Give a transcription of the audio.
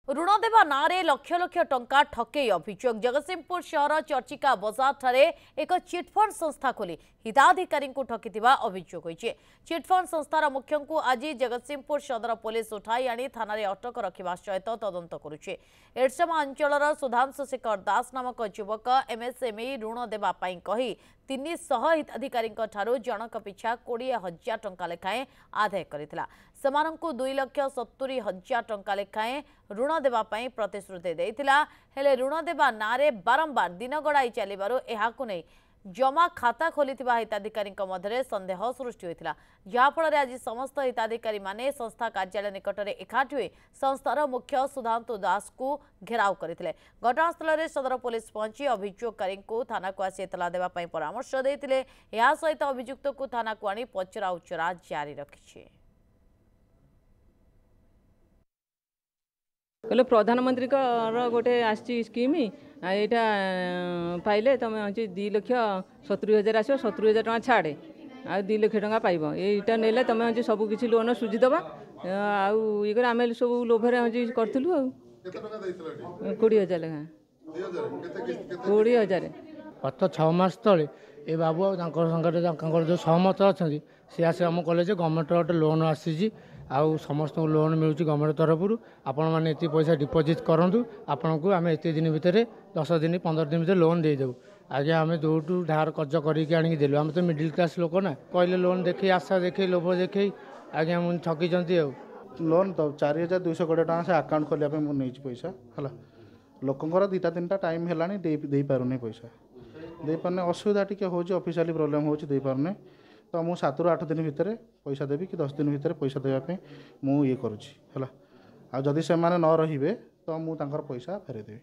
ऋण देवा नारे लक्ष लक्ष टंका ठकई अभियोग जगतसिंहपुर सहर चर्चिका बजार ठारे एक चिटफंड संस्था खोली हिताधिकारी ठकी अभियोग होइछे। चिटफंड संस्थार मुख्य को आज जगतसिंहपुर सदर पुलिस उठाई आनी थाना अटक रखा सहित तदंत करुछे। एडसमा अंचलर सुधांशु शेखर दास नामक युवक एमएसएमई ऋण देवा पाई कही 300 हिताधिकारी जनक पिछा 20,000 टंका लेखाएं आदाय करथिला। सेमानंकु 2,70,000 टंका लेखाएं ऋण देवा पाई प्रतिश्रुति देथिला। हेले ऋण देवा नारे बारंबार दिन गड़ाई चलिबारु एहाकु नै जमा खाता खोलिथिबा हिताधिकारी मध्य संदेह सृष्टि होइथिला। जहाफल आज समस्त हिताधिकारी माने संस्था कार्यालय निकटरे एकाठी होई संस्थार मुख्य सुधांशु दास को घेराव करथिले। घटनास्थल में सदर पुलिस पहुंची अभियोगकारी को थाना को आसी एतला देवा पाई परामर्श देथिले। या सहित अभियुक्त को थाना को आनी पचरा उचरा जारी रखिछे। कहले प्रधानमंत्री गोटे आसी स्कीम यहाँ पाइले तुम हूँ 2,70,000 आस 70,000 टका छाड़े आ 2 लाख टका पाइब यहाँ नेले तुम हूँ सब किसी लोन सुझीदबा आम सब लोभर हूँ करूँ आ 20,000 लेखा 20,000 गत 6 मास तले ए बाबू जो सहमत अच्छा सी आस आम कले गवर्नमेंट गोटे लोन आसी आउ समस्त लोन मिलूँ गवर्नमेंट तरफ आपण मैंने ये पैसा डिपोजिट करूँ आपन को आम एत दिन भितर 10 दिन 15 दिन भर लोन देदेव। आज आम जो धार कर्ज करदेलु आम तो मिडिल क्लास लोक ना कहले लोन देखे आशा देखे लोभ देखे आज्ञा मुझे ठकी लोन तो 4,220 टका से आकाउंट खोलिया मुझे पैसा है लोकंर 2-3टा टाइम है पारे पैसा दे पारने असुविधा टी हो ऑफिशियली प्रोब्लेम हो पारने तो मुझे 7 ରୁ 8 दिन भितर पैसा देवी कि 10 दिन भितर पैसा देवाई मुझे ये करुँची है। जदि से न रे तो मुझे पैसा फेरदेवी।